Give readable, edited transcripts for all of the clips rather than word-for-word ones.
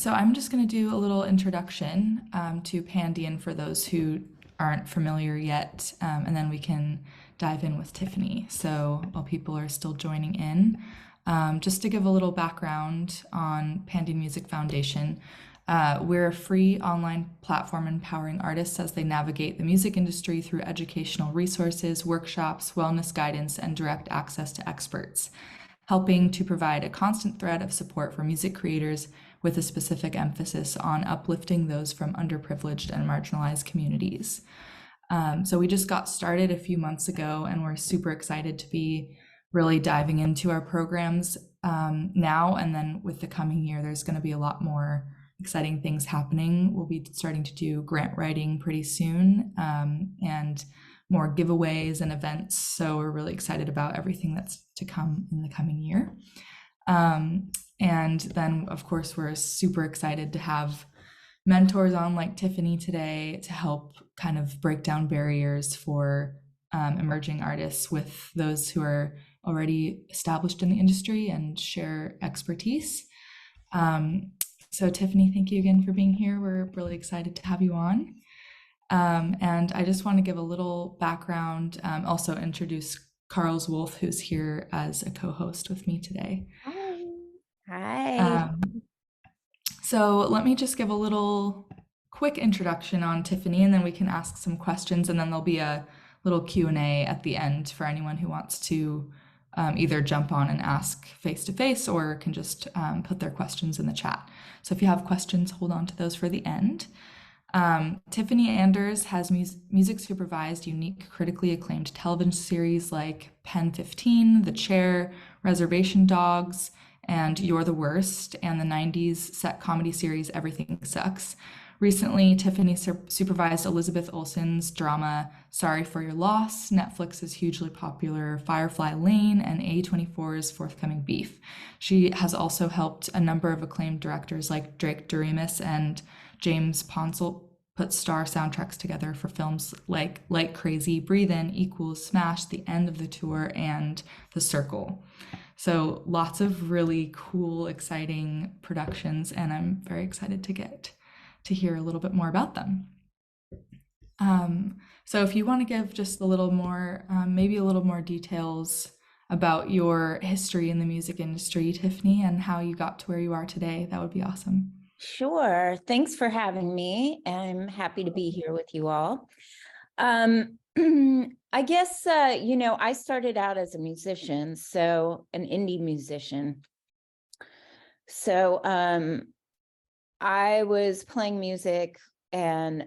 So I'm just going to do a little introduction to Pandion for those who aren't familiar yet, and then we can dive in with Tiffany. So while people are still joining in, just to give a little background on Pandion Music Foundation, we're a free online platform empowering artists as they navigate the music industry through educational resources, workshops, wellness guidance, and direct access to experts, helping to provide a constant thread of support for music creators with a specific emphasis on uplifting those from underprivileged and marginalized communities. So we just got started a few months ago, and we're super excited to be really diving into our programs now. And then with the coming year, there's going to be a lot more exciting things happening. We'll be starting to do grant writing pretty soon, and more giveaways and events. So we're really excited about everything that's to come in the coming year. And then, of course, we're super excited to have mentors on like Tiffany today to help kind of break down barriers for emerging artists with those who are already established in the industry and share expertise. So Tiffany, thank you again for being here. We're really excited to have you on. And I just want to give a little background, also introduce Carls Wolf, who's here as a co-host with me today. Hi. Hi. So let me just give a little quick introduction on Tiffany, and then we can ask some questions, and then there'll be a little Q&A at the end for anyone who wants to either jump on and ask face-to-face or can just put their questions in the chat. So if you have questions, hold on to those for the end. Tiffany Anders has music supervised unique, critically acclaimed television series like Pen 15, The Chair, Reservation Dogs, and You're the Worst, and the 90s set comedy series Everything Sucks. Recently, Tiffany supervised Elizabeth Olson's drama Sorry for Your Loss, Netflix's hugely popular Firefly Lane and A24's Forthcoming Beef. She has also helped a number of acclaimed directors like Doremus and James Ponsoldt put star soundtracks together for films like Crazy, Breathe In, Equals, Smash, The End of the Tour, and The Circle. So lots of really cool, exciting productions, and I'm very excited to get to hear a little bit more about them. So if you want to give just a little more, maybe a little more details about your history in the music industry, Tiffany, and how you got to where you are today, that would be awesome. Sure. Thanks for having me. I'm happy to be here with you all. I guess, I started out as a musician, so an indie musician. So I was playing music, and,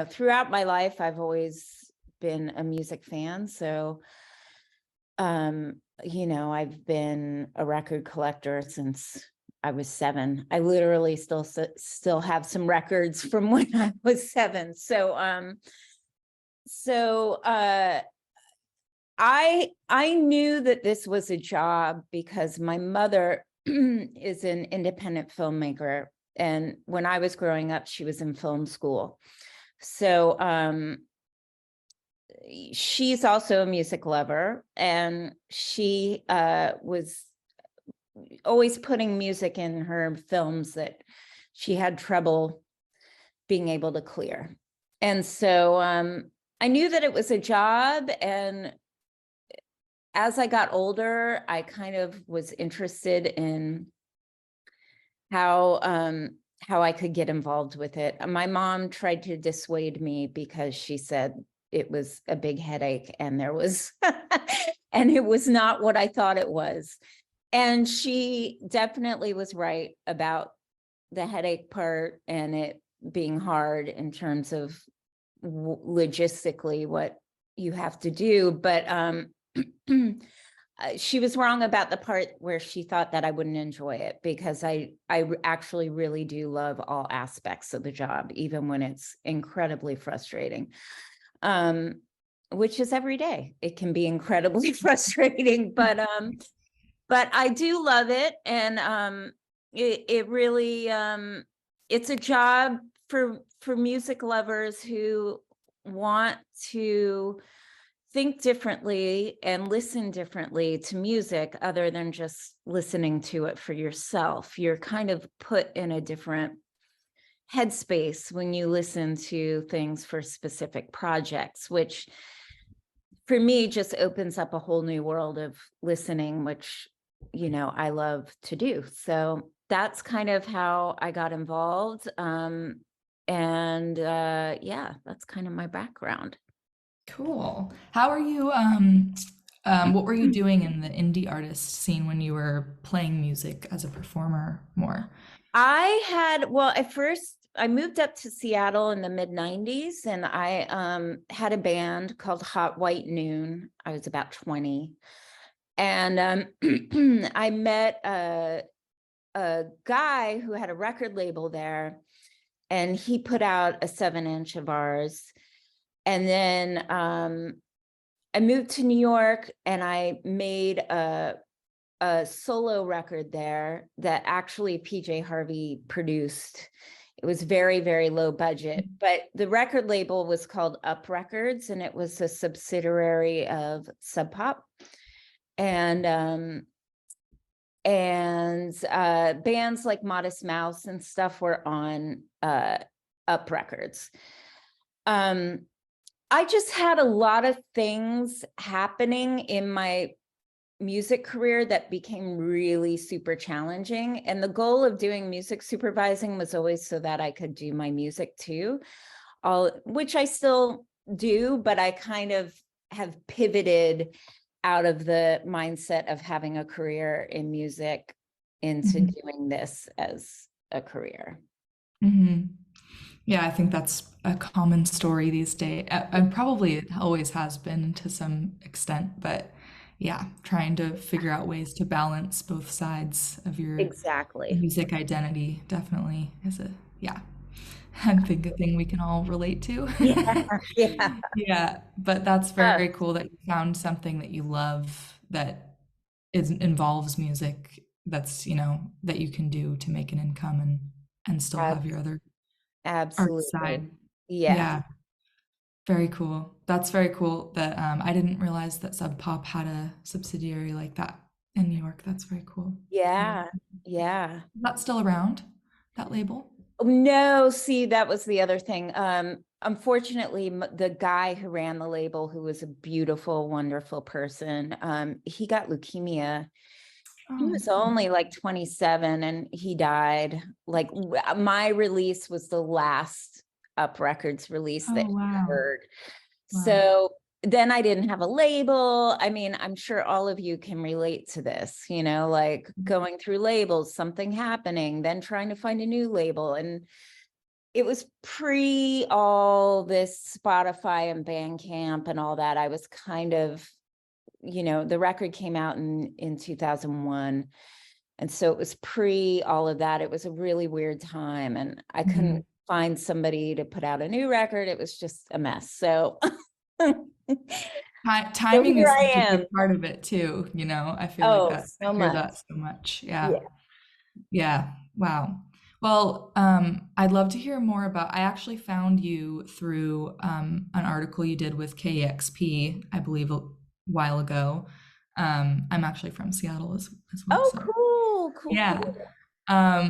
throughout my life, I've always been a music fan. So, I've been a record collector since I was 7. I literally still have some records from when I was 7. I knew that this was a job because my mother is an independent filmmaker, and when I was growing up, she was in film school. So she's also a music lover, and she was always putting music in her films that she had trouble being able to clear. And so I knew that it was a job, and as I got older, I kind of was interested in how I could get involved with it. My mom tried to dissuade me because she said it was a big headache, and there was and it was not what I thought it was. And she definitely was right about the headache part and it being hard in terms of logistically what you have to do. But she was wrong about the part where she thought that I wouldn't enjoy it, because I actually really do love all aspects of the job, even when it's incredibly frustrating, which is every day. It can be incredibly frustrating, but I do love it. And it really, it's a job for music lovers who want to think differently and listen differently to music other than just listening to it for yourself. You're kind of put in a different headspace when you listen to things for specific projects, which for me just opens up a whole new world of listening, which, you know, I love to do. So that's kind of how I got involved. Yeah, that's kind of my background. Cool. How are you, what were you doing in the indie artist scene when you were playing music as a performer more? At first I moved up to Seattle in the mid 90s, and I had a band called Hot White Noon. I was about 20. And I met a guy who had a record label there, and he put out a 7-inch of ours. And then I moved to New York, and I made a solo record there that actually PJ Harvey produced. It was very, very low budget, but the record label was called Up Records, and it was a subsidiary of Sub Pop. And bands like Modest Mouse and stuff were on Up Records. I just had a lot of things happening in my music career that became really super challenging. And the goal of doing music supervising was always so that I could do my music too, which I still do, but I kind of have pivoted out of the mindset of having a career in music into doing this as a career. Mm-hmm. Yeah, I think that's a common story these days. And probably it always has been to some extent, but yeah, trying to figure out ways to balance both sides of your Exactly. music identity definitely is yeah, I think a thing we can all relate to. Yeah, yeah. Yeah, but that's Uh, very cool that you found something that you love that involves music that's, that you can do to make an income and still have your other art Absolutely. side. Yeah. Yeah, very cool. That's very cool that I didn't realize that Sub Pop had a subsidiary like that in New York. That's very cool. I love Yeah. it. Yeah. Is that still around, that label? No, see, that was the other thing. Unfortunately, the guy who ran the label, who was a beautiful, wonderful person, he got leukemia. He Oh, was only like 27 and he died. Like my release was the last Up Records release that oh he wow. heard. Wow. So then I didn't have a label. I mean, I'm sure all of you can relate to this, like going through labels, something happening, then trying to find a new label. And it was pre all this Spotify and Bandcamp and all that. I was kind of, the record came out in 2001. And so it was pre all of that. It was a really weird time, and I couldn't find somebody to put out a new record. It was just a mess. So so Timing here is I such a am. big part of it too, I feel like Oh, that. I so hear much. that so much. Yeah. Yeah. Yeah. Wow. Well, I'd love to hear more about. I actually found you through an article you did with KEXP, I believe, a while ago. I'm actually from Seattle as well, Oh, so cool, cool, yeah. cool.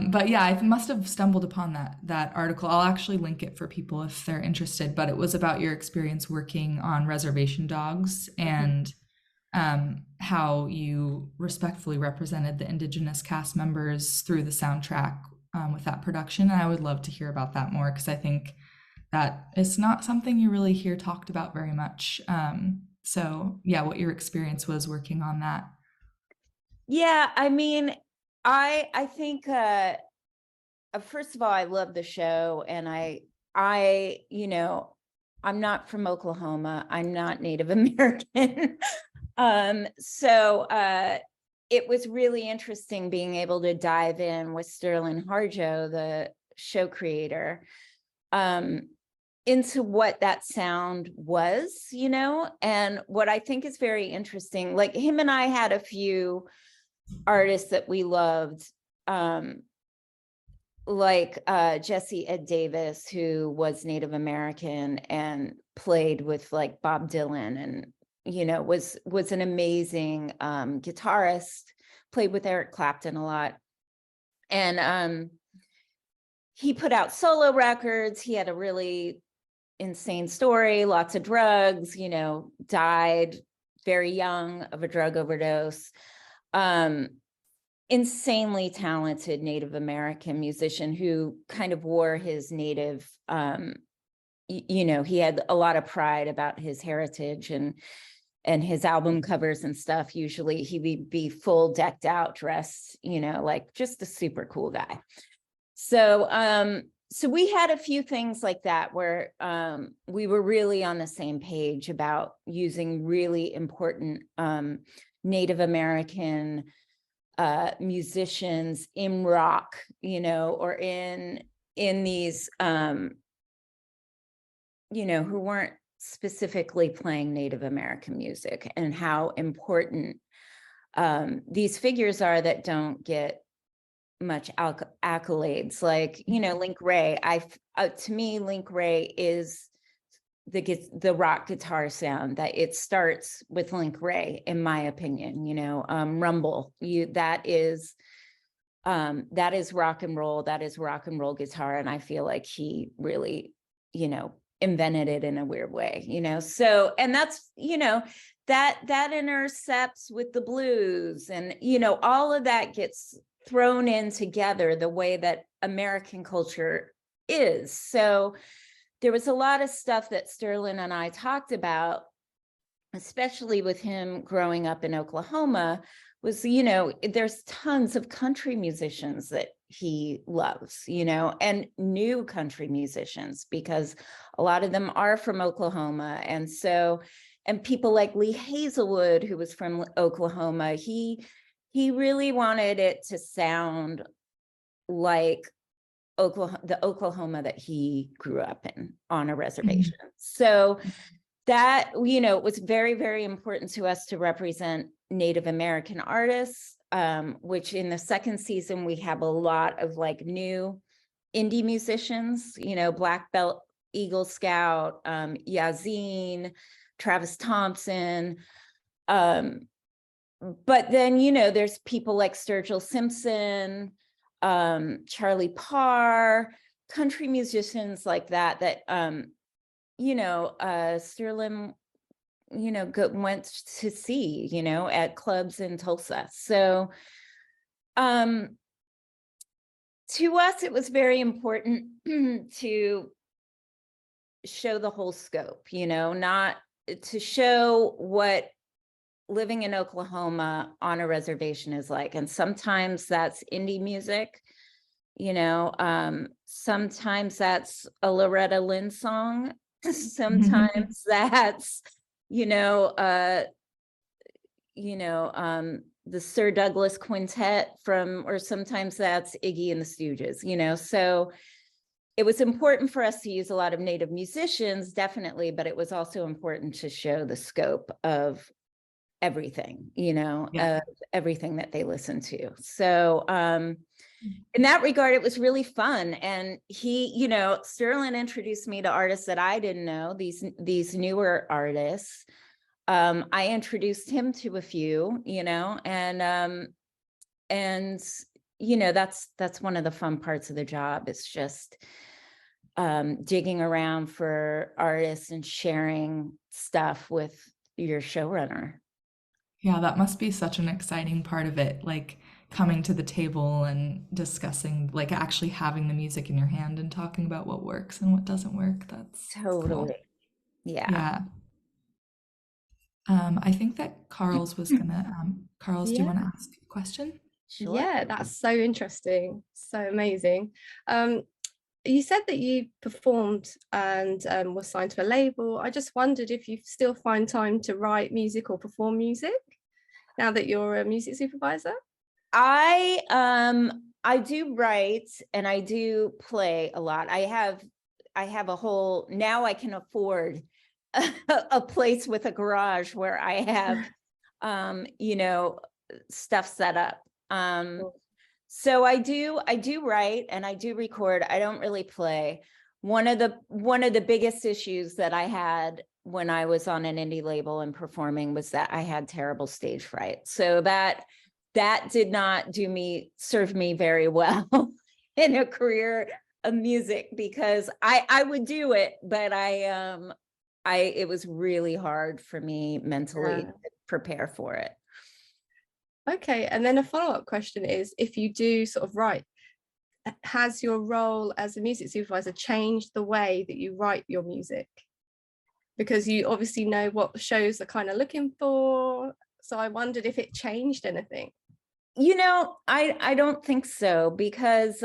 But yeah, I must have stumbled upon that article. I'll actually link it for people if they're interested. But it was about your experience working on reservation dogs Mhm. and how you respectfully represented the Indigenous cast members through the soundtrack with that production. And I would love to hear about that more because I think that is not something you really hear talked about very much. So yeah, what your experience was working on that. Yeah, I mean, I think first of all, I love the show, and I'm not from Oklahoma. I'm not Native American. So it was really interesting being able to dive in with Sterling Harjo, the show creator, um, into what that sound was, and what I think is very interesting, like him and I had a few artists that we loved, like Jesse Ed Davis, who was Native American and played with like Bob Dylan and was an amazing guitarist, played with Eric Clapton a lot. And he put out solo records. He had a really insane story, lots of drugs, died very young of a drug overdose. Insanely talented Native American musician who kind of wore his native, he had a lot of pride about his heritage, and his album covers and stuff, usually he would be full decked out, dressed, like just a super cool guy. So we had a few things like that where we were really on the same page about using really important Native American musicians in rock, or in these, who weren't specifically playing Native American music, and how important these figures are that don't get much accolades. Like, Link Ray, to me, Link Ray is the rock guitar sound, that it starts with Link Ray, in my opinion. Rumble, that is rock and roll, that is rock and roll guitar, and I feel like he really invented it in a weird way. So, and that's that intercepts with the blues, and all of that gets thrown in together the way that American culture is. So there was a lot of stuff that Sterling and I talked about, especially with him growing up in Oklahoma, was, there's tons of country musicians that he loves, and new country musicians, because a lot of them are from Oklahoma. And so, and people like Lee Hazelwood, who was from Oklahoma, he really wanted it to sound like the Oklahoma that he grew up in, on a reservation. Mm-hmm. So that, it was very, very important to us to represent Native American artists, which in the second season, we have a lot of like new indie musicians, Black Belt Eagle Scout, Yazine, Travis Thompson. But then, there's people like Sturgill Simpson, Charlie Parr, country musicians like that, Sterling, went to see, at clubs in Tulsa. So to us, it was very important to show the whole scope, not to show what living in Oklahoma on a reservation is like. And sometimes that's indie music, sometimes that's a Loretta Lynn song. Sometimes that's, the Sir Douglas Quintet or sometimes that's Iggy and the Stooges, so it was important for us to use a lot of Native musicians, definitely, but it was also important to show the scope of everything, of everything that they listen to. So in that regard, it was really fun. And he, Sterling introduced me to artists that I didn't know, these newer artists. I introduced him to a few, and that's one of the fun parts of the job. It's just digging around for artists and sharing stuff with your showrunner. Yeah, that must be such an exciting part of it, like coming to the table and discussing, like actually having the music in your hand and talking about what works and what doesn't work. That's totally cool. Yeah. Yeah. I think that Carl's was gonna, Carl's, do you want to ask a question? Sure. Yeah, that's so interesting. So amazing. You said that you performed and was signed to a label. I just wondered if you still find time to write music or perform music now that you're a music supervisor. I do write and I do play a lot. I have a whole, now I can afford a place with a garage where I have stuff set up. Cool. So I do write and I do record. I don't really play. One of the biggest issues that I had when I was on an indie label and performing was that I had terrible stage fright. So that did not serve me very well in a career of music, because I would do it, but it was really hard for me mentally to prepare for it. Okay, and then a follow-up question is, if you do sort of write, has your role as a music supervisor changed the way that you write your music? Because you obviously know what shows are kind of looking for. So I wondered if it changed anything. You know, I don't think so, because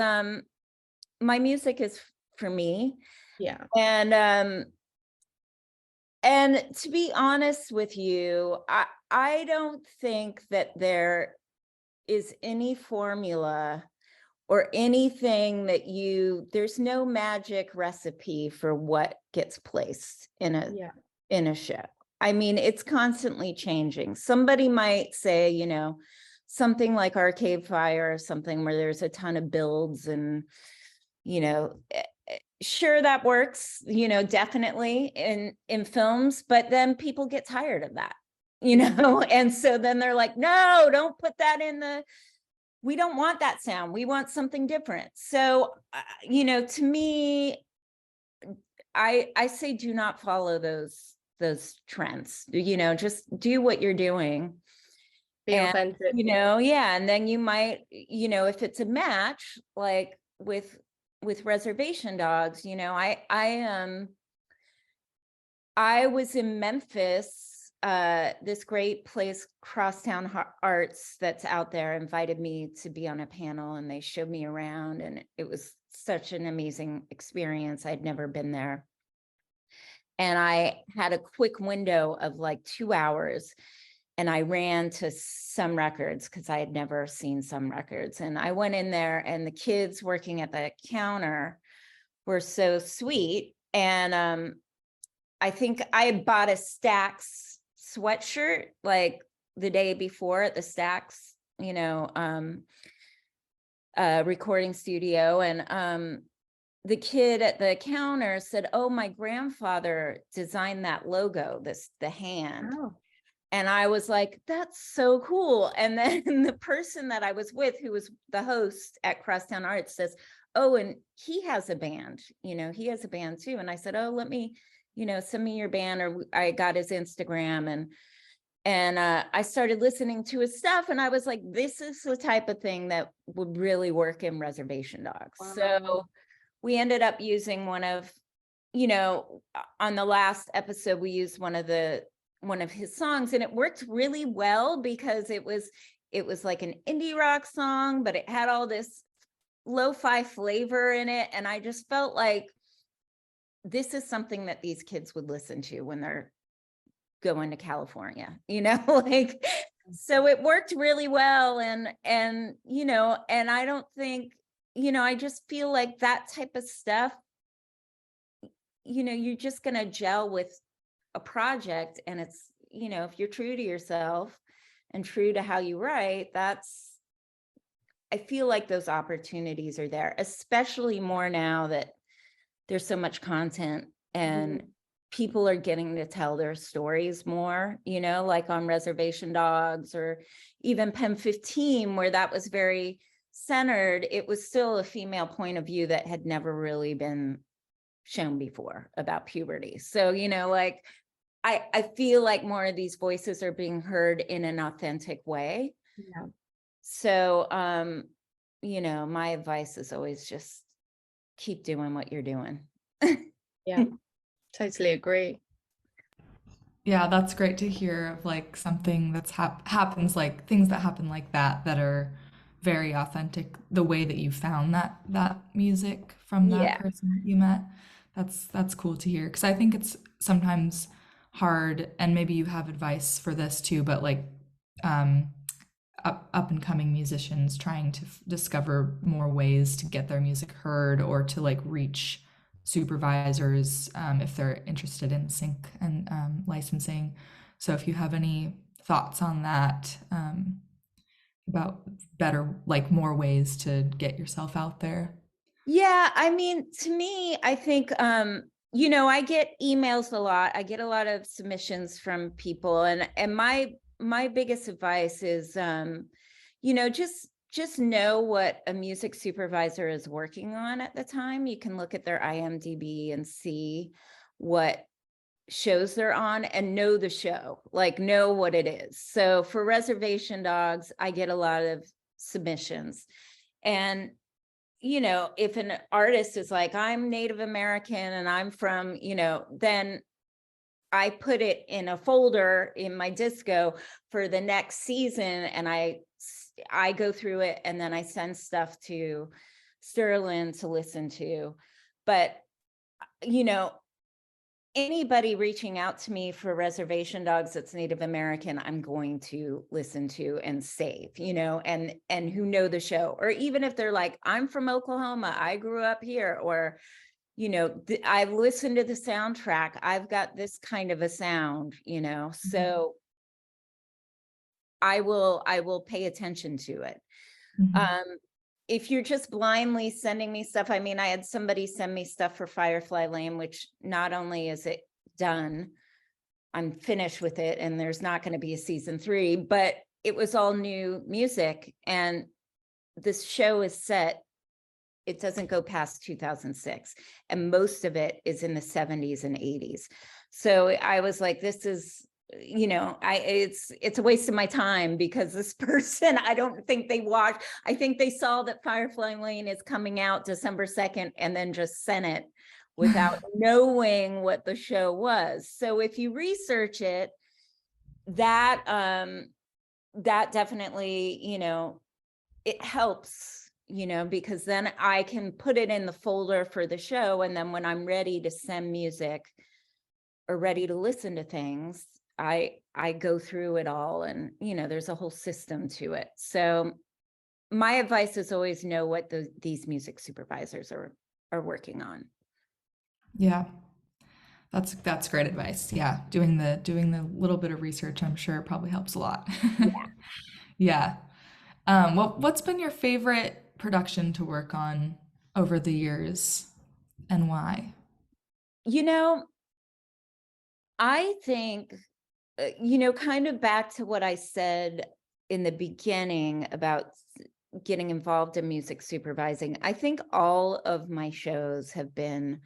my music is for me. Yeah. And to be honest with you, I don't think that there is any formula or anything that there's no magic recipe for what gets placed in a show. I mean, it's constantly changing. Somebody might say, you know, something like Arcade Fire or something where there's a ton of builds and, you know, sure, that works, you know, definitely in films, but then people get tired of that, you know, and so then they're like, no, don't put that we don't want that sound. We want something different. So, you know, to me, I say do not follow those trends, you know, just do what you're doing. Be authentic. You know, yeah. And then you might, you know, if it's a match, like with Reservation Dogs, you know, I was in Memphis, this great place, Crosstown Arts, that's out there, invited me to be on a panel, and they showed me around, and it was such an amazing experience. I'd never been there. And I had a quick window of like 2 hours, and I ran to Some Records because I had never seen Some Records. And I went in there, and the kids working at the counter were so sweet. And I think I bought a Stax sweatshirt like the day before at the Stax, you know, recording studio. And the kid at the counter said, "Oh, my grandfather designed that logo, the hand." Oh. And I was like, that's so cool. And then the person that I was with, who was the host at Crosstown Arts, says, "Oh, and he has a band, you know, he has a band too." And I said, "Oh, let me, you know, send me your band." Or I got his Instagram, and I started listening to his stuff, and I was like, this is the type of thing that would really work in Reservation Dogs. Wow. So we ended up using one of, you know, on the last episode, we used one of his songs, and it worked really well because it was like an indie rock song, but it had all this lo-fi flavor in it. And I just felt like this is something that these kids would listen to when they're going to California, you know, like, so it worked really well. And, you know, and I don't think, you know, I just feel like that type of stuff, you know, you're just going to gel with a project. And it's, you know, if you're true to yourself and true to how you write, I feel like those opportunities are there, especially more now that there's so much content and people are getting to tell their stories more, you know, like on Reservation Dogs, or even Pen 15, where that was very centered. It was still a female point of view that had never really been shown before about puberty. So, you know, like, I feel like more of these voices are being heard in an authentic way. Yeah. So, you know, my advice is always just keep doing what you're doing. Yeah, totally agree. Yeah, that's great to hear of like something that's happens, like things that happen like that are very authentic, the way that you found that music from that Yeah. person that you met. That's cool to hear, because I think it's sometimes hard, and maybe you have advice for this too, but like up and coming musicians trying to discover more ways to get their music heard, or to like reach supervisors if they're interested in sync and licensing. So if you have any thoughts on that, about better, like more ways to get yourself out there. Yeah, I mean, to me, I think you know, I get emails a lot. I get a lot of submissions from people, and my biggest advice is, you know, just know what a music supervisor is working on at the time. You can look at their IMDb and see what shows they're on and know the show, like know what it is. So for Reservation Dogs, I get a lot of submissions. And you know, if an artist is like, I'm Native American and I'm from, you know, then I put it in a folder in my disco for the next season, and I go through it, and then I send stuff to Sterling to listen to. But you know, anybody reaching out to me for Reservation Dogs that's Native American, I'm going to listen to and save, you know, and who know the show. Or even if they're like, I'm from Oklahoma, I grew up here, or, you know, I've listened to the soundtrack, I've got this kind of a sound, you know, so I will pay attention to it. If you're just blindly sending me stuff, I mean, I had somebody send me stuff for Firefly Lane, which not only is it done, I'm finished with it, and there's not going to be a season 3, but it was all new music. And this show is set, it doesn't go past 2006. And most of it is in the 70s and 80s. So I was like, this is, you know, it's a waste of my time, because this person, I don't think they watched. I think they saw that Firefly Lane is coming out December 2nd and then just sent it without knowing what the show was. So if you research it, that that definitely, you know, it helps, you know, because then I can put it in the folder for the show, and then when I'm ready to send music or ready to listen to things, I go through it all, and, you know, there's a whole system to it. So my advice is always know what these music supervisors are working on. Yeah. That's great advice. Yeah. Doing the little bit of research, I'm sure probably helps a lot. Yeah. What's been your favorite production to work on over the years, and why? You know, I think, you know, kind of back to what I said in the beginning about getting involved in music supervising, I think all of my shows have been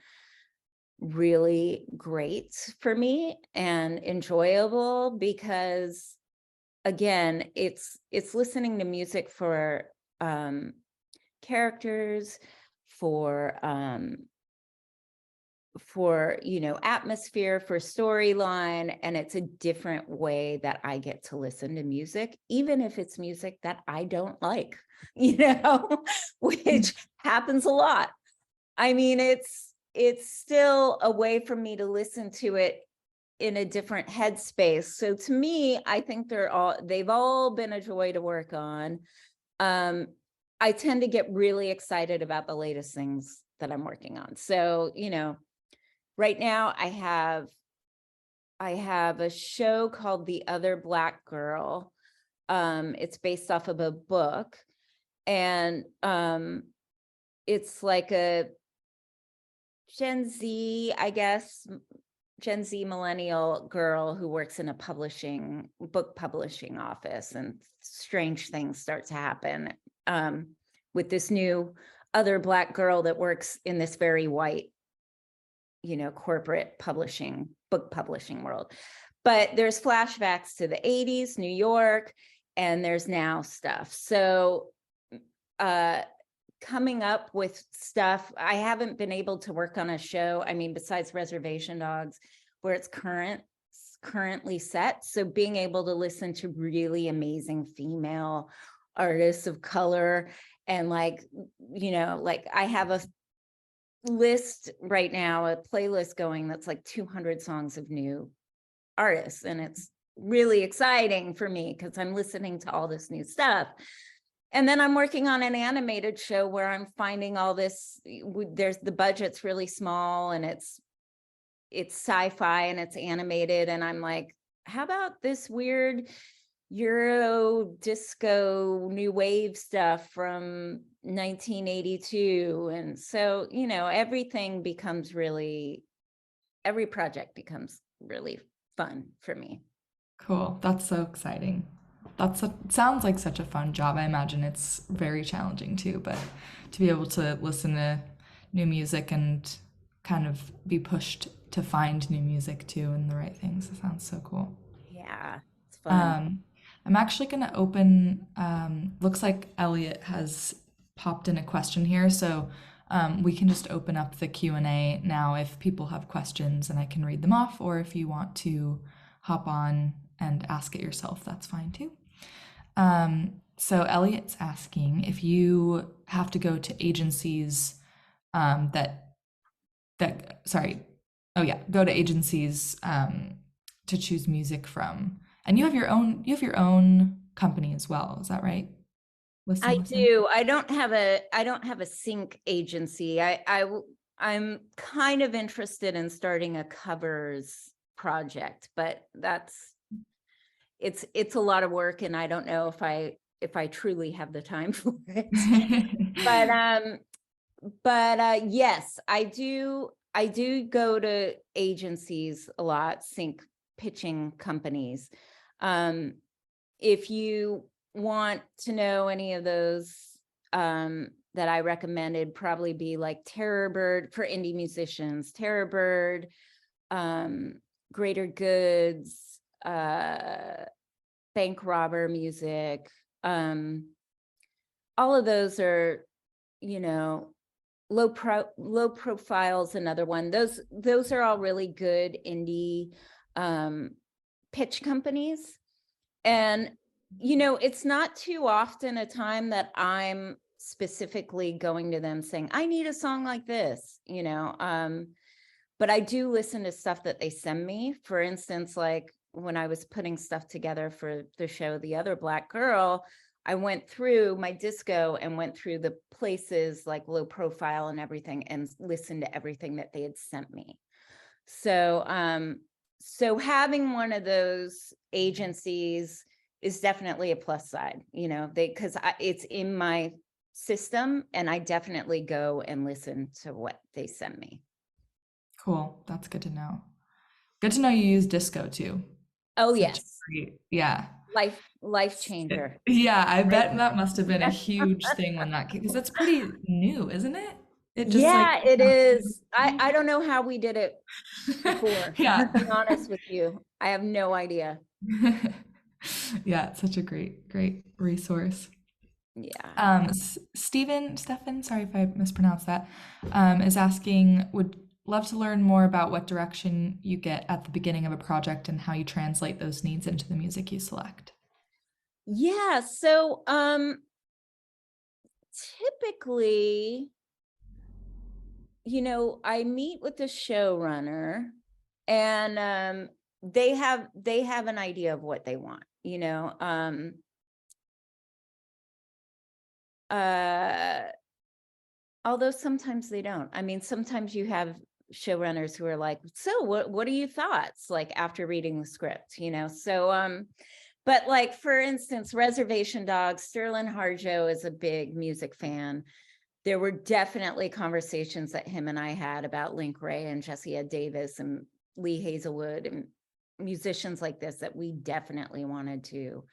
really great for me and enjoyable, because again, it's listening to music for characters, for, you know, atmosphere, for storyline, and it's a different way that I get to listen to music, even if it's music that I don't like, you know, which happens a lot. I mean, it's still a way for me to listen to it in a different headspace. So to me, I think they've all been a joy to work on. I tend to get really excited about the latest things that I'm working on. So, you know, right now I have a show called The Other Black Girl. It's based off of a book, and it's like a Gen Z, I guess, Gen Z millennial girl who works in a book publishing office, and strange things start to happen with this new other Black girl that works in this very white, you know, corporate book publishing world. But there's flashbacks to the 80s, New York, and there's now stuff. So coming up with stuff, I haven't been able to work on a show, I mean, besides Reservation Dogs, where it's currently set. So being able to listen to really amazing female artists of color, and like, you know, like I have a list right now, a playlist going that's like 200 songs of new artists, and it's really exciting for me because I'm listening to all this new stuff. And then I'm working on an animated show where I'm finding all this, the budget's really small, and it's sci-fi and it's animated, and I'm like, how about this weird Euro disco new wave stuff from 1982? And so, you know, everything becomes really every project becomes really fun for me. Cool. That's so exciting. Sounds like such a fun job. I imagine it's very challenging too, but to be able to listen to new music and kind of be pushed to find new music too and the right things, it sounds so cool. Yeah, it's fun. Um, I'm actually going to open, looks like Elliot has popped in a question here, so we can just open up the Q&A now if people have questions and I can read them off, or if you want to hop on and ask it yourself, that's fine too. So Elliot's asking if you have to go to agencies go to agencies to choose music from. And you have your own company as well, is that right? I Listen. do. I don't have a sync agency. I'm kind of interested in starting a covers project, but it's a lot of work, and I don't know if I truly have the time for it. But yes, I do go to agencies a lot, sync pitching companies. If you want to know any of those that I recommended, probably be like Terror Bird for indie musicians, Terror Bird, Greater Goods, Bank Robber Music. All of those are, Low Profile's another one. Those are all really good indie pitch companies. And, it's not too often a time that I'm specifically going to them saying, I need a song like this, but I do listen to stuff that they send me. For instance, like when I was putting stuff together for the show, The Other Black Girl, I went through my disco and went through the places like Low Profile and everything and listened to everything that they had sent me. So, so having one of those agencies is definitely a plus side, because it's in my system and I definitely go and listen to what they send me. Cool. That's good to know. Good to know you use disco too. Oh, Such yes. great, yeah. Life changer. Yeah, I bet that must have been a huge thing when that came, because that's pretty new, isn't it? It just Yeah, it is. I don't know how we did it before. Yeah. To be honest with you, I have no idea. Yeah, it's such a great resource. Yeah. Stephen, sorry if I mispronounced that, is asking, would love to learn more about what direction you get at the beginning of a project and how you translate those needs into the music you select. Yeah, so typically, I meet with the showrunner and they have an idea of what they want, although sometimes they don't. I mean, sometimes you have showrunners who are like, so what are your thoughts like after reading the script, so but like, for instance, Reservation Dogs, Sterling Harjo is a big music fan. There were definitely conversations that him and I had about Link Ray and Jesse Ed Davis and Lee Hazelwood and musicians like this that we definitely wanted to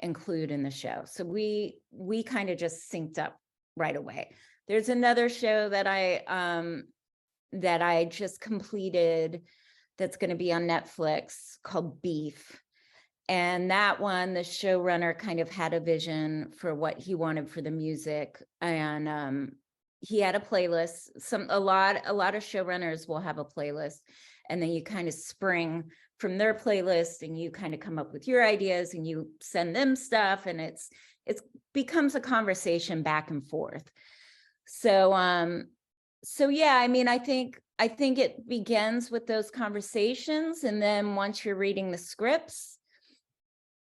include in the show. So we kind of just synced up right away. There's another show that I just completed that's going to be on Netflix called Beef. And that one, the showrunner kind of had a vision for what he wanted for the music. And he had a playlist. A lot of showrunners will have a playlist. And then you kind of spring from their playlist and you kind of come up with your ideas and you send them stuff. And it becomes a conversation back and forth. So yeah, I mean, I think it begins with those conversations. And then once you're reading the scripts,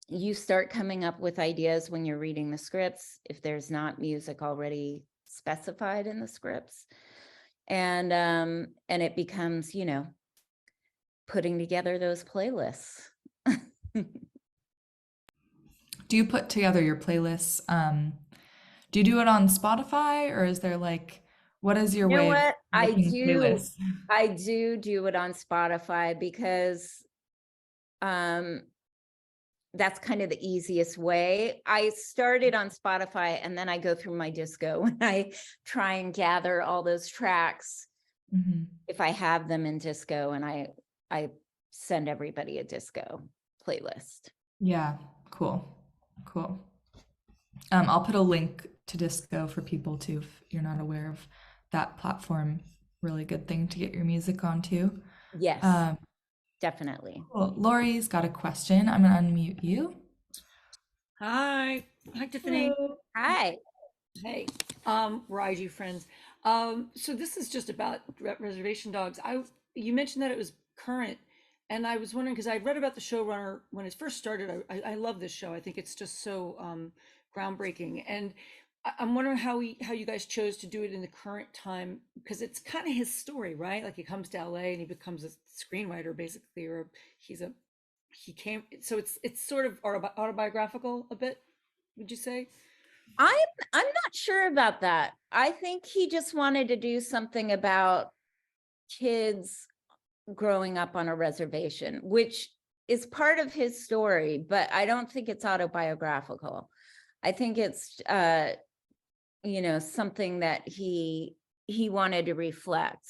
you start coming up with ideas when you're reading the scripts, if there's not music already specified in the scripts. And it becomes, putting together those playlists. Do you put together your playlists? Do you do it on Spotify, or is there like What is your You know way of what? making playlists? I do it on Spotify because that's kind of the easiest way. I started on Spotify and then I go through my disco and I try and gather all those tracks if I have them in disco, and I send everybody a disco playlist. Yeah, cool. Cool. I'll put a link to Disco for people too, if you're not aware of that platform. Really good thing to get your music onto. Yes, Um, definitely. cool. Lori's got a question. I'm gonna unmute you. Hi, Tiffany. Hi. Hey, we're IG friends. So this is just about reservation dogs. You mentioned that it was current, and I was wondering because I read about the showrunner when it first started. I love this show. I think it's just so groundbreaking, and I'm wondering how you guys chose to do it in the current time, because it's kind of his story, right? Like he comes to LA and he becomes a screenwriter basically, or he came. So it's sort of autobiographical a bit. Would you say? I'm not sure about that. I think he just wanted to do something about kids growing up on a reservation, which is part of his story, but I don't think it's autobiographical. I think it's something that he wanted to reflect.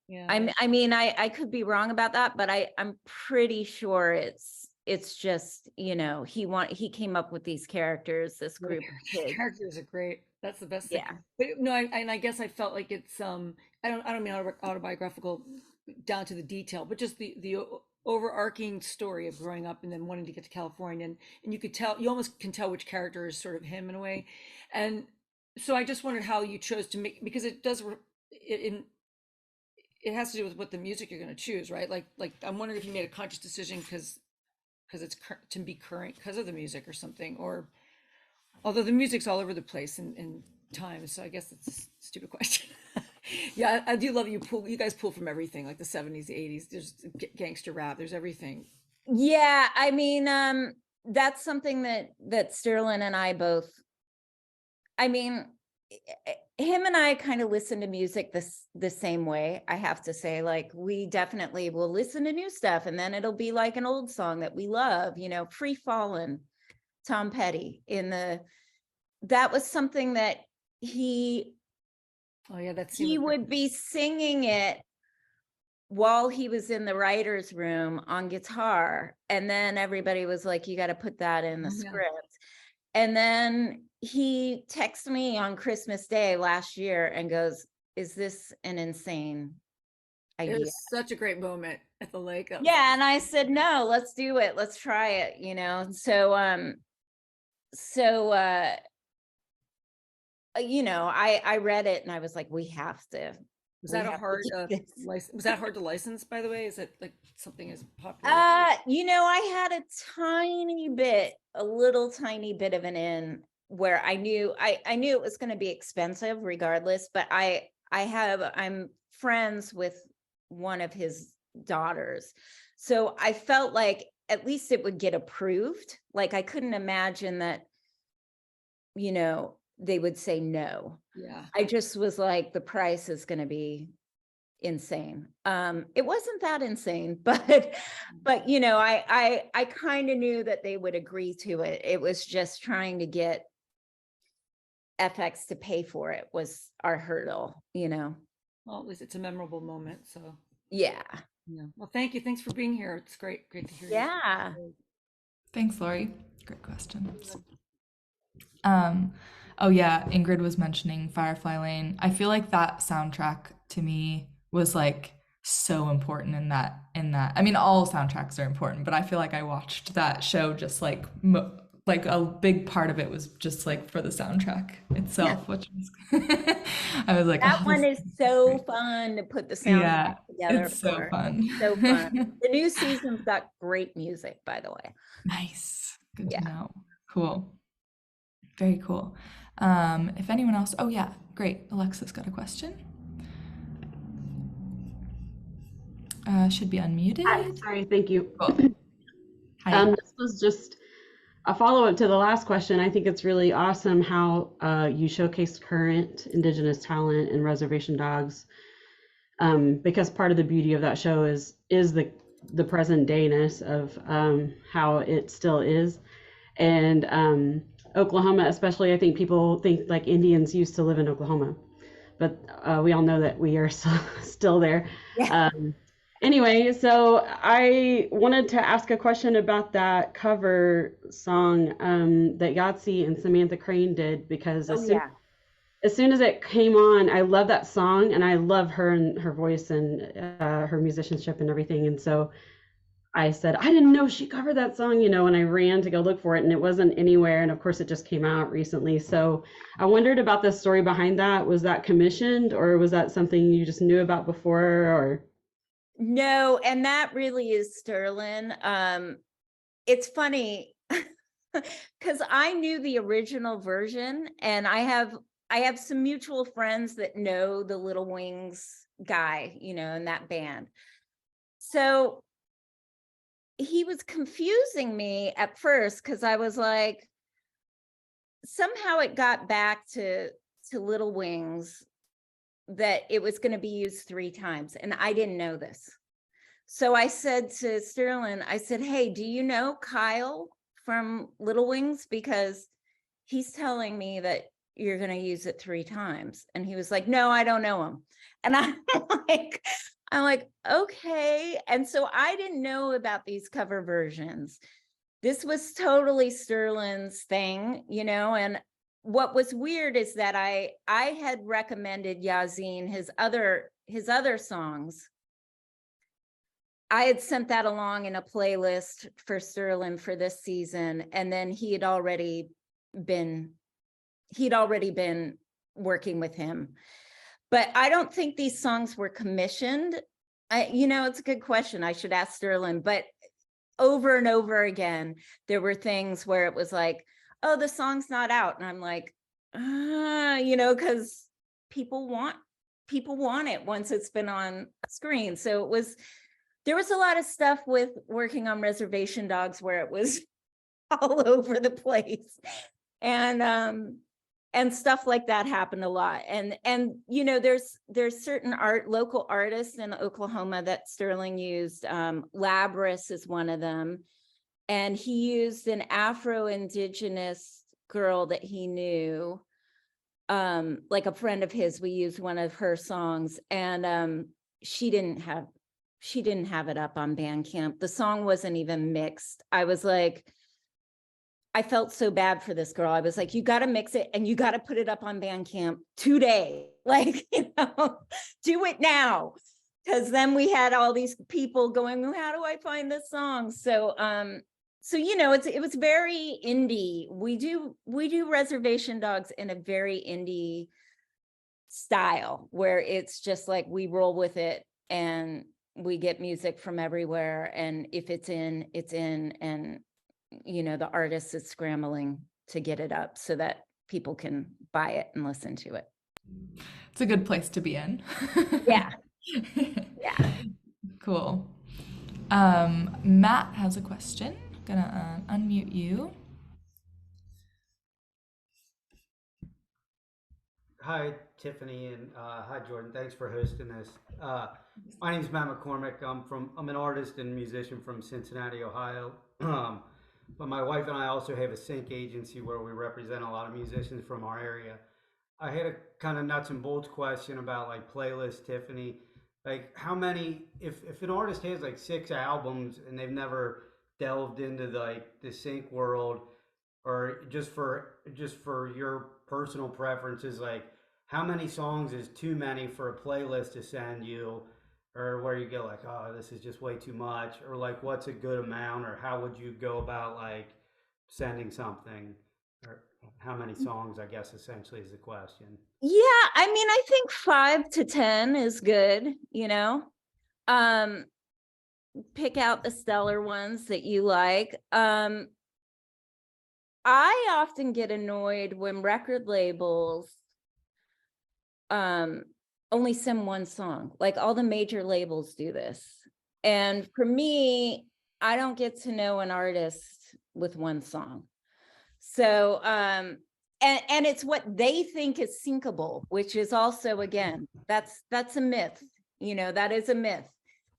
Yeah. I could be wrong about that, but I'm pretty sure it's just, he came up with these characters, this group of kids. Characters are great. That's the best thing. Yeah. But no, I guess I felt like it's I don't mean autobiographical down to the detail, but just the overarching story of growing up and then wanting to get to California, and you almost can tell which character is sort of him in a way. And so I just wondered how you chose to make, because it does it has to do with what the music you're going to choose, right? Like I'm wondering if you made a conscious decision because it's to be current because of the music or something, or although the music's all over the place in time, so I guess it's a stupid question. Yeah, I do love you guys pull from everything, like the 70s, the 80s, there's gangster rap, there's everything. Yeah, that's something that Sterling and I both, him and I kind of listen to music the same way, I have to say. Like, we definitely will listen to new stuff and then it'll be like an old song that we love, Free Fallin', Tom Petty, that was something that he would be singing it while he was in the writer's room on guitar. And then everybody was like, you got to put that in the script. And then he texted me on Christmas Day last year and goes, is this an insane idea? It was such a great moment at the lake. Yeah. And I said, no, let's do it. Let's try it, So, I read it and I was like, we have to. Was that hard to license, by the way? Is it like something as popular? I had a little tiny bit of an in where I knew it was going to be expensive regardless, but I'm friends with one of his daughters. So I felt like at least it would get approved. Like, I couldn't imagine that, they would say no. Yeah. I just was like, the price is going to be insane. It wasn't that insane, but I kind of knew that they would agree to it. It was just trying to get FX to pay for it was our hurdle, Well, at least it's a memorable moment. So yeah. Well, thank you. Thanks for being here. It's great to hear. Yeah. Thanks, Lori. Great questions. Oh yeah, Ingrid was mentioning Firefly Lane. I feel like that soundtrack to me was like so important in that. I mean, all soundtracks are important, but I feel like I watched that show just like a big part of it was just like for the soundtrack itself, which was I was like, that one is so fun to put the soundtrack together. It's so fun. So fun. The new season's got great music, by the way. Nice. Good to know. Cool. Very cool. If anyone else, oh yeah, great. Alexa's got a question. Should be unmuted. Hi, sorry, thank you. Cool. Hi. This was just a follow-up to the last question, I think it's really awesome how you showcase current Indigenous talent in Reservation Dogs, because part of the beauty of that show is the present dayness of how it still is. And Oklahoma, especially, I think people think like Indians used to live in Oklahoma, but we all know that we are still there. Yeah. Anyway, so I wanted to ask a question about that cover song that Yahtzee and Samantha Crane did, because Oh, yeah. as soon as it came on, I love that song, and I love her and her voice and her musicianship and everything. And so I said, I didn't know she covered that song, and I ran to go look for it, and it wasn't anywhere. And of course, it just came out recently. So I wondered about the story behind that. Was that commissioned, or was that something you just knew about before, or? No, and that really is Sterling. It's funny because I knew the original version, and I have some mutual friends that know the Little Wings guy, in that band. So he was confusing me at first because I was like, somehow it got back to Little Wings that it was going to be used 3 times. And I didn't know this. So I said to Sterling, I said, hey, do you know Kyle from Little Wings? Because he's telling me that you're going to use it 3 times. And he was like, no, I don't know him. And I'm like, okay. And so I didn't know about these cover versions. This was totally Sterling's thing, and what was weird is that I had recommended Yazine his other songs. I had sent that along in a playlist for Sterling for this season, and then he'd already been working with him. But I don't think these songs were commissioned. It's a good question. I should ask Sterling, but over and over again, there were things where it was like, oh, the song's not out. And I'm like, because people want it once it's been on screen. So there was a lot of stuff with working on Reservation Dogs where it was all over the place. And stuff like that happened a lot. And there's certain local artists in Oklahoma that Sterling used. Labris is one of them. And he used an Afro-Indigenous girl that he knew, like a friend of his. We used one of her songs, and she didn't have it up on Bandcamp. The song wasn't even mixed. I felt so bad for this girl. I was like, you got to mix it and you got to put it up on Bandcamp today. Do it now. Because then we had all these people going, how do I find this song? So, it was very indie. We do Reservation Dogs in a very indie style where it's just like we roll with it and we get music from everywhere. And if it's in, it's in. And the artist is scrambling to get it up so that people can buy it and listen to it. It's a good place to be in. Yeah. Yeah. Cool. Matt has a question. Gonna unmute you. Hi, Tiffany, and hi, Jordan. Thanks for hosting this. My name is Matt McCormick. I'm an artist and musician from Cincinnati, Ohio. But my wife and I also have a sync agency where we represent a lot of musicians from our area. I had a kind of nuts and bolts question about like playlists, Tiffany. Like how many, if an artist has like 6 albums and they've never delved into the sync world, or just for your personal preferences, like how many songs is too many for a playlist to send you? Or where you go like, oh, this is just way too much, or like what's a good amount, or how would you go about like sending something, or how many songs, I guess essentially is the question. Yeah, I think 5 to 10 is good, pick out the stellar ones that you like. I often get annoyed when record labels only send one song. Like all the major labels do this. And for me, I don't get to know an artist with one song. So, and it's what they think is syncable, which is also, again, that's a myth. You know, that is a myth.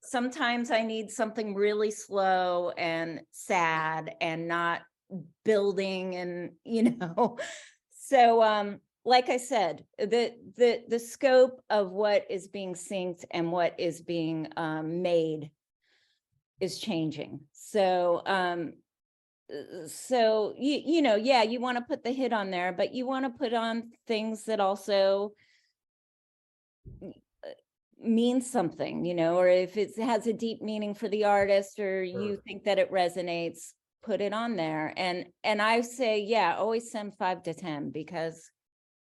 Sometimes I need something really slow and sad and not building, and so like I said, the scope of what is being synced and what is being made is changing. So yeah, you want to put the hit on there, but you want to put on things that also mean something, or if it has a deep meaning for the artist, or you think that it resonates, put it on there. And I say, yeah, always send 5 to 10, because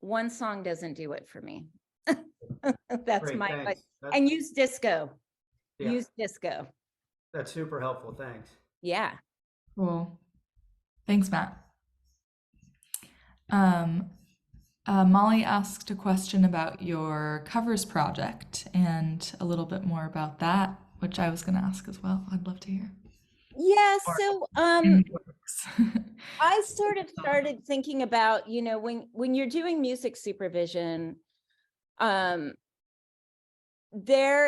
one song doesn't do it for me. That's Great, my thanks. and use disco. Yeah. Use disco. That's super helpful. Thanks. Yeah. Cool. Thanks, Matt. Molly asked a question about your covers project and a little bit more about that, which I was going to ask as well. I'd love to hear. Yeah, so I sort of Sorry. started thinking about, when you're doing music supervision, there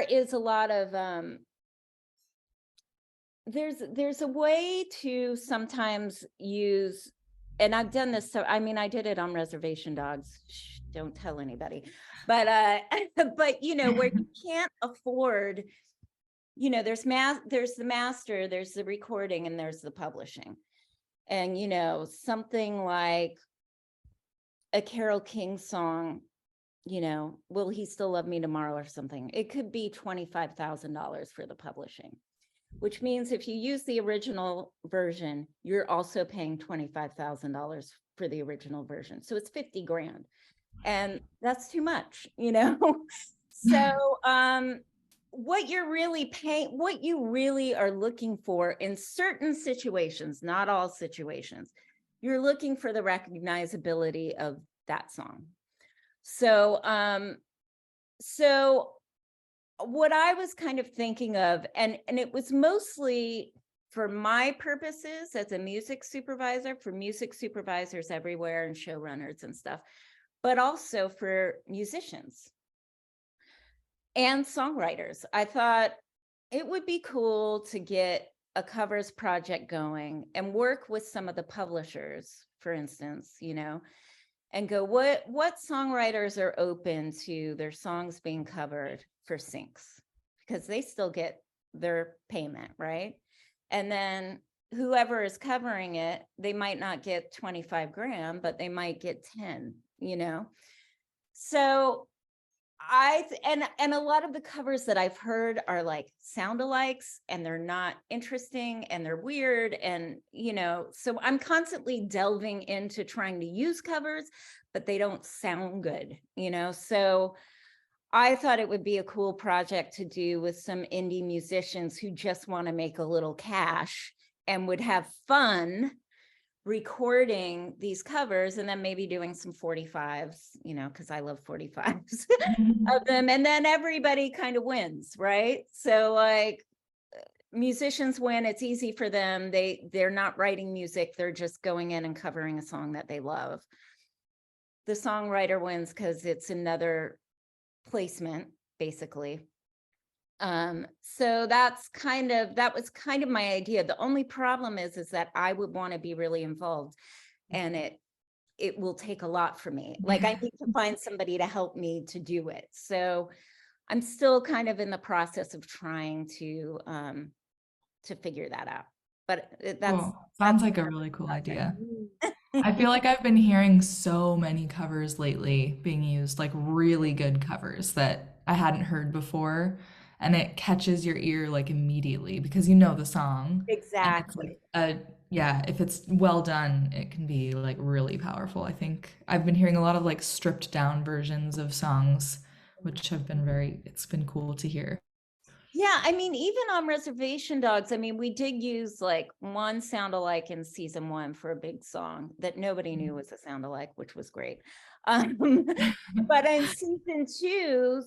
is a lot of there's a way to sometimes use, and I've done this, so I mean, I did it on Reservation Dogs. Shh, don't tell anybody. But but where you can't afford, there's the master, there's the recording, and there's the publishing. And something like a Carole King song, Will He Still Love Me Tomorrow or something, it could be $25,000 for the publishing, which means if you use the original version, you're also paying $25,000 for the original version. So it's 50 grand. And that's too much, So what you're really paying, what you really are looking for in certain situations, not all situations, you're looking for the recognizability of that song. So so what I was kind of thinking of, and it was mostly for my purposes as a music supervisor, for music supervisors everywhere and showrunners and stuff, but also for musicians and songwriters. I thought it would be cool to get a covers project going and work with some of the publishers, for instance, and go, what songwriters are open to their songs being covered for syncs, because they still get their payment, right? And then whoever is covering it, they might not get 25 grand, but they might get 10, So and a lot of the covers that I've heard are like sound-alikes, and they're not interesting, and they're weird, and so I'm constantly delving into trying to use covers, but they don't sound good, so I thought it would be a cool project to do with some indie musicians who just want to make a little cash and would have fun recording these covers, and then maybe doing some 45s, because I love 45s of them, and then everybody kind of wins, right? So like musicians win, it's easy for them, they're not writing music, they're just going in and covering a song that they love. The songwriter wins because it's another placement, basically. So that was kind of my idea. The only problem is that I would want to be really involved, and it will take a lot for me. Like I need to find somebody to help me to do it. So I'm still kind of in the process of trying to figure that out. But Cool. Sounds like a really cool idea. I feel like I've been hearing so many covers lately being used, like really good covers that I hadn't heard before. And it catches your ear like immediately because you know the song. And it's Exactly. like yeah, if it's well done, it can be like really powerful. I think I've been hearing a lot of like stripped down versions of songs, which have been it's been cool to hear. Yeah, I mean, even on Reservation Dogs, I mean, we did use like one sound-alike in season 1 for a big song that nobody knew was a sound-alike, which was great. But in season 2,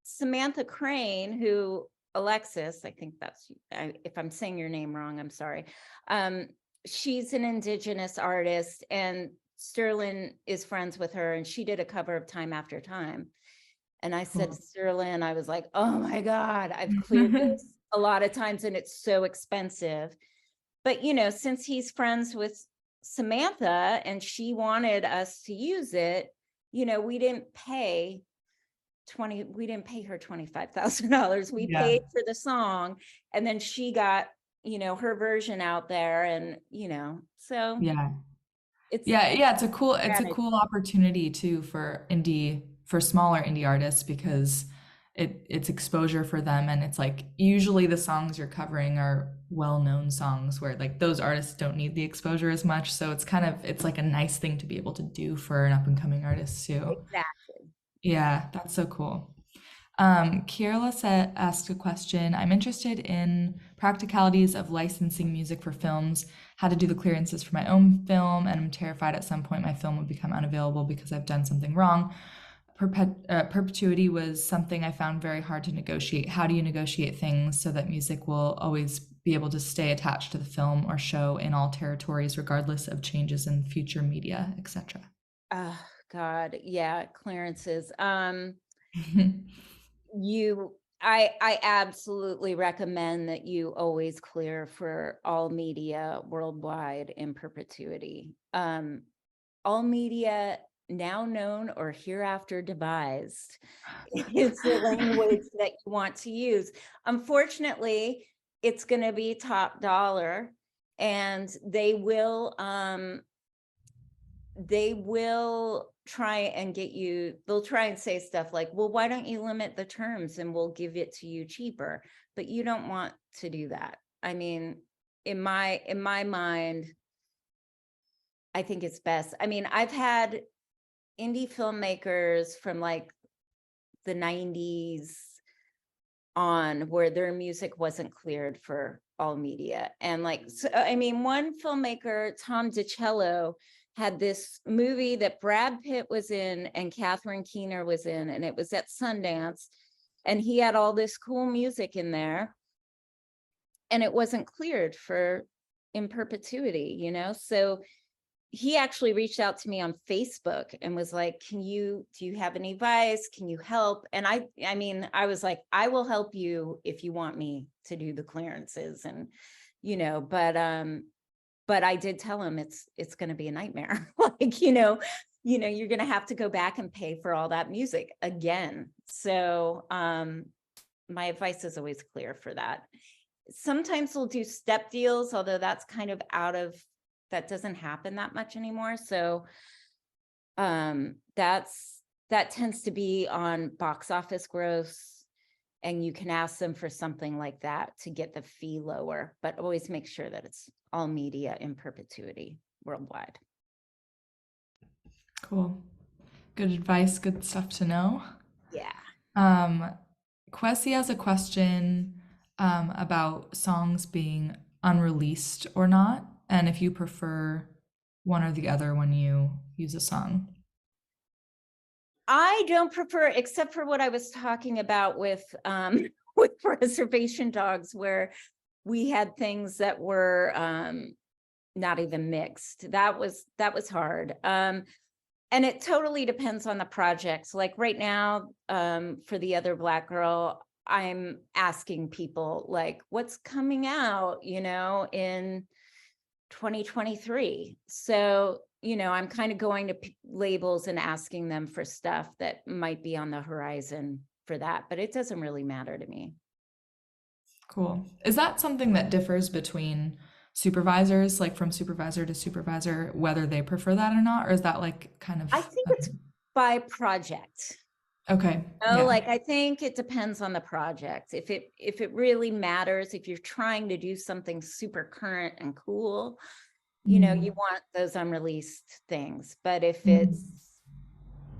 Samantha Crane, who Alexis, I think that's, if I'm saying your name wrong, I'm sorry. she's an Indigenous artist, and Sterling is friends with her, and she did a cover of Time After Time. And I said, Cool. Sterling, I was like, oh my God, I've cleared this a lot of times and it's so expensive. But, you know, since he's friends with Samantha and she wanted us to use it, you know, we didn't pay her $25,000. We Yeah. paid for the song, and then she got, you know, her version out there, and, you know, so Yeah. it's Yeah, it's a strategy. cool opportunity too for smaller indie artists, because it's exposure for them, and it's like usually the songs you're covering are well-known songs where like those artists don't need the exposure as much, so it's like a nice thing to be able to do for an up-and-coming artist too. Exactly. Yeah, that's so cool. Asked a question. I'm interested in practicalities of licensing music for films, how to do the clearances for my own film, and I'm terrified at some point my film will become unavailable because I've done something wrong. Perpetuity was something I found very hard to negotiate. How do you negotiate things so that music will always be able to stay attached to the film or show in all territories, regardless of changes in future media, etc.? Oh God, yeah, clearances. I absolutely recommend that you always clear for all media worldwide in perpetuity. All media now known or hereafter devised is the language that you want to use. Unfortunately, it's going to be top dollar, and they will try and get you, they'll try and say stuff like, well, why don't you limit the terms and we'll give it to you cheaper? But you don't want to do that. I mean, in my mind, I think it's best. I mean, I've had indie filmmakers from like the 90s on where their music wasn't cleared for all media. And like, so, I mean, one filmmaker, Tom DiCello, had this movie that Brad Pitt was in and Catherine Keener was in, and it was at Sundance, and he had all this cool music in there, and it wasn't cleared for in perpetuity, you know? So he actually reached out to me on Facebook and was like, do you have any advice? Can you help? And I mean, I was like, I will help you if you want me to do the clearances, and, you know, but I did tell him it's going to be a nightmare. Like, you know, you're going to have to go back and pay for all that music again. So, my advice is always clear for that. Sometimes we'll do step deals, although that's kind of that doesn't happen that much anymore. So, that tends to be on box office gross, and you can ask them for something like that to get the fee lower, but always make sure that it's all media in perpetuity worldwide. Cool. Good advice, good stuff to know. Yeah. Kwesi has a question about songs being unreleased or not, and if you prefer one or the other when you use a song. I don't prefer, except for what I was talking about with with Reservation Dogs, where we had things that were not even mixed. That was hard. And it totally depends on the project. Like right now, for The Other Black Girl, I'm asking people like, what's coming out, you know, in 2023. So, you know, I'm kind of going to labels and asking them for stuff that might be on the horizon for that, but it doesn't really matter to me. Cool. Is that something that differs between supervisors, like from supervisor to supervisor, whether they prefer that or not? Or is that like kind of, I think it's by project. okay. Oh, Yeah. like I think it depends on the project. If it really matters, if you're trying to do something super current and cool, you know, you want those unreleased things. But if it's,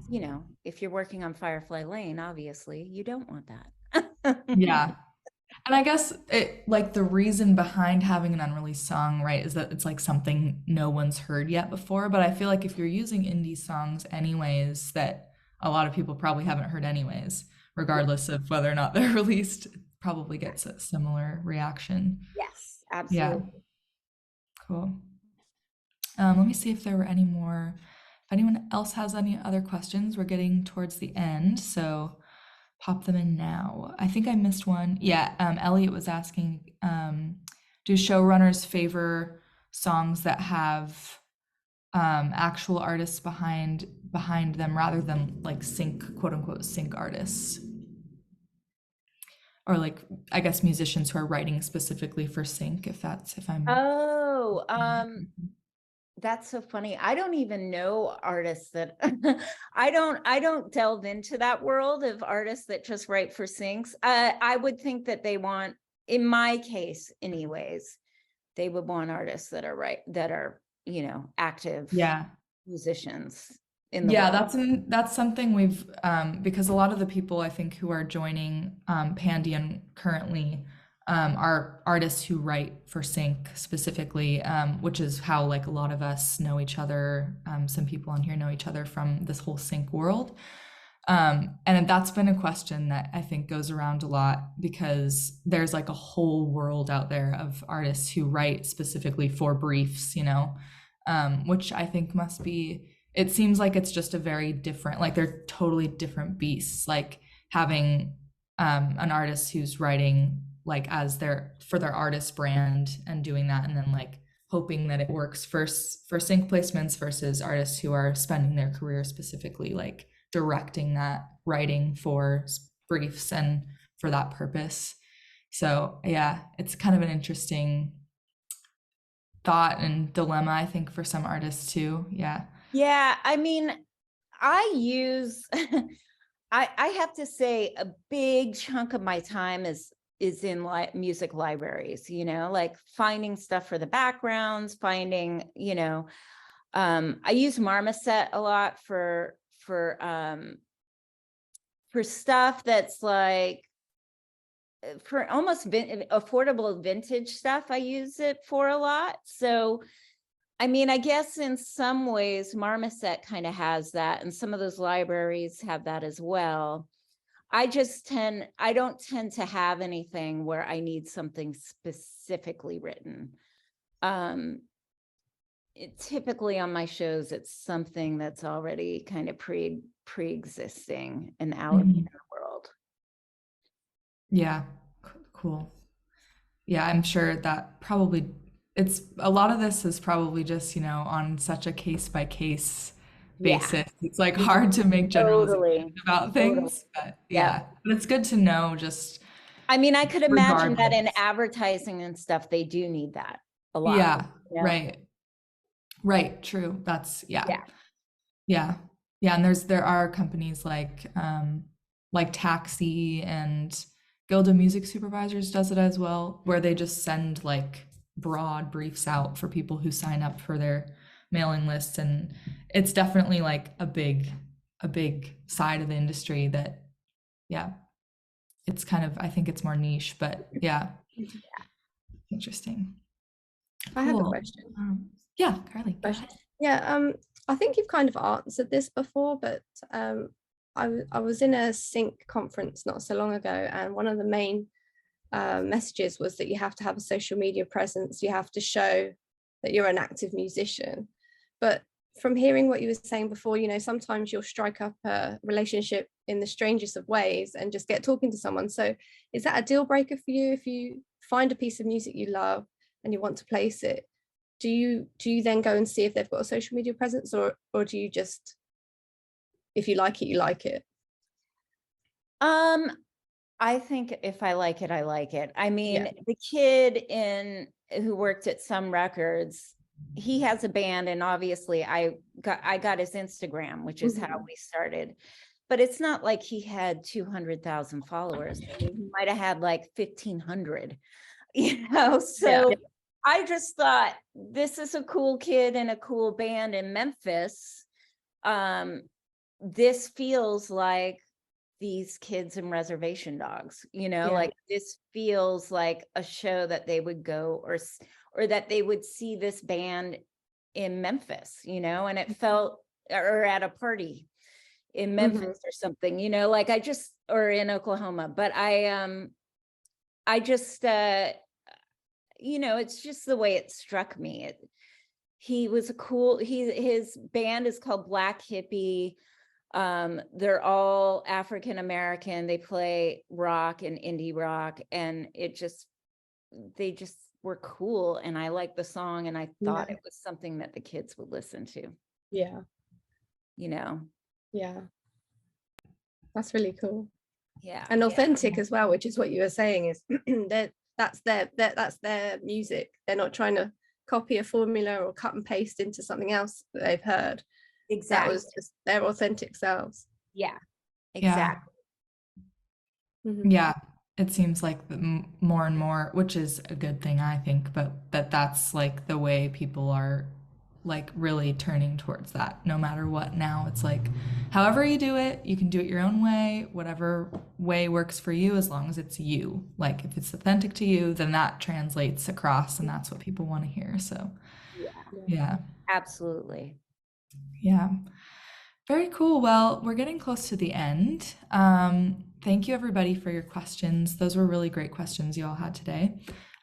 you know, if you're working on Firefly Lane, obviously you don't want that. Yeah. And I guess it like the reason behind having an unreleased song, right, is that it's like something no one's heard yet before. But I feel like if you're using indie songs anyways, that a lot of people probably haven't heard anyways, regardless of whether or not they're released, it probably gets a similar reaction. Yes, Yeah. absolutely. Cool. Let me see if there were any more. If anyone else has any other questions, we're getting towards the end, so pop them in now. I think I missed one. Yeah, Elliot was asking, do showrunners favor songs that have actual artists behind them rather than like sync, quote unquote, sync artists? Or like, I guess musicians who are writing specifically for sync, if I'm Oh, that's so funny. I don't even know artists that I don't delve into that world of artists that just write for syncs. I would think that they want, in my case anyways, they would want artists that are, you know, active yeah. musicians in the Yeah, world. that's something we've because a lot of the people I think who are joining Pandion currently are artists who write for sync specifically, which is how like a lot of us know each other. Some people on here know each other from this whole sync world. And that's been a question that I think goes around a lot because there's like a whole world out there of artists who write specifically for briefs, you know, which I think must be, it seems like it's just a very different, like they're totally different beasts, like having an artist who's writing like as for their artist brand and doing that and then like hoping that it works for sync placements versus artists who are spending their career specifically like directing that writing for briefs and for that purpose. So yeah, it's kind of an interesting thought and dilemma, I think, for some artists too. Yeah. Yeah, I mean, I use I have to say a big chunk of my time is in music libraries, you know, like finding stuff for the backgrounds, finding, you know, I use Marmoset a lot for stuff that's like for almost affordable vintage stuff. I use it for a lot. So I mean, I guess in some ways Marmoset kind of has that, and some of those libraries have that as well. I don't tend to have anything where I need something specifically written. Typically on my shows, it's something that's already kind of pre-existing and out in the world. Yeah, cool. Yeah, I'm sure that probably it's a lot of this is probably just, you know, on such a case by case Yeah, basis. It's like hard to make generalizations totally. about Totally. things, but Yeah. yeah, but it's good to know just I mean, I could imagine that in regardless. advertising and stuff, they do need that a lot. Yeah, you know? right. Right, true. That's Yeah. yeah. Yeah, and there are companies like Taxi and Gilda Music Supervisors does it as well, where they just send like broad briefs out for people who sign up for their mailing list. And it's definitely like a big side of the industry that, yeah, it's kind of, I think it's more niche, but yeah, interesting. I have a Cool. question. Yeah, Carly, go ahead. Yeah, I think you've kind of answered this before, but I was in a sync conference not so long ago, and one of the main messages was that you have to have a social media presence. You have to show that you're an active musician. But from hearing what you were saying before, you know, sometimes you'll strike up a relationship in the strangest of ways and just get talking to someone. So is that a deal breaker for you if you find a piece of music you love and you want to place it? Do you then go and see if they've got a social media presence, or do you just, if you like it, you like it? I think if I like it, I like it. I mean, the kid who worked at Some Records, he has a band, and obviously I got his Instagram, which is how we started. But it's not like he had 200,000 followers. I mean, he might have had like 1,500, you know. So I just thought, this is a cool kid in a cool band in Memphis. This feels like these kids in Reservation Dogs, you know, like this feels like a show that they would go, or that they would see this band in Memphis, you know, and it felt, or at a party in Memphis or something, you know, like or in Oklahoma. But I just, you know, it's just the way it struck me. he was a cool, his band is called Black Hippie. They're all African American. They play rock and indie rock, and they just were cool. And I liked the song, and I thought Yeah. it was something that the kids would listen to, Yeah. you know? Yeah. That's really cool. Yeah. And yeah. authentic as well, which is what you were saying, is that's their music. They're not trying to copy a formula or cut and paste into something else that they've heard. That Exactly. was just their authentic selves. Yeah, Yeah. exactly. Mhm. Yeah, it seems like more and more, which is a good thing, I think, but that's like the way people are like really turning towards that no matter what. Now it's like, however you do it, you can do it your own way, whatever way works for you, as long as it's you. Like if it's authentic to you, then that translates across, and that's what people want to hear. So yeah. Absolutely. Yeah. Very cool. Well, we're getting close to the end. Thank you, everybody, for your questions. Those were really great questions you all had today.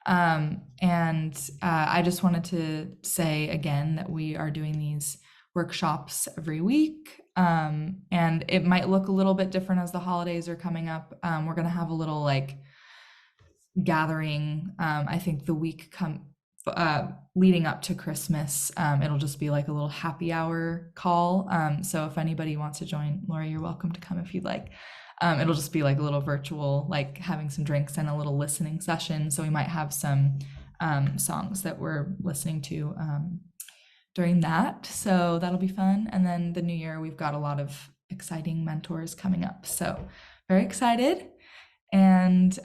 And I just wanted to say again that we are doing these workshops every week. And it might look a little bit different as the holidays are coming up. We're going to have a little like gathering, I think the week leading up to Christmas. It'll just be like a little happy hour call. So if anybody wants to join, Lori, you're welcome to come if you'd like. It'll just be like a little virtual, like having some drinks and a little listening session. So we might have some songs that we're listening to during that. So that'll be fun. And then the new year, we've got a lot of exciting mentors coming up. So very excited. And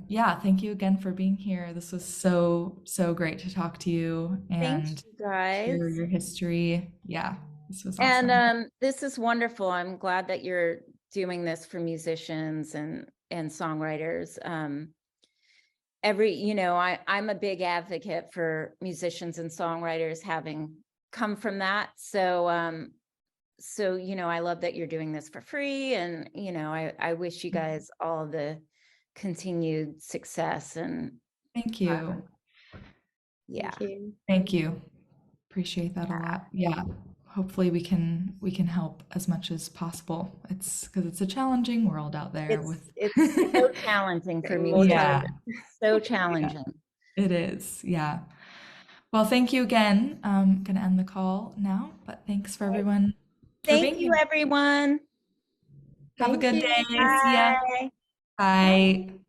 yeah, thank you again for being here. This was so great to talk to you and Thanks, you guys. hear your history. Yeah, this was awesome. And this is wonderful. I'm glad that you're doing this for musicians and songwriters. I'm a big advocate for musicians and songwriters, having come from that. So I love that you're doing this for free, and I wish you guys all the continued success. And Thank you. Yeah. Thank you. Thank you. Appreciate that a lot. Yeah. Hopefully we can help as much as possible. It's because it's a challenging world out there It's so challenging for me. Yeah. So challenging. It is. Yeah. Well, thank you again. I'm going to end the call now, but thanks for everyone for being Thank you, here. everyone. Have a Thank good you. day. See ya. Bye. Bye.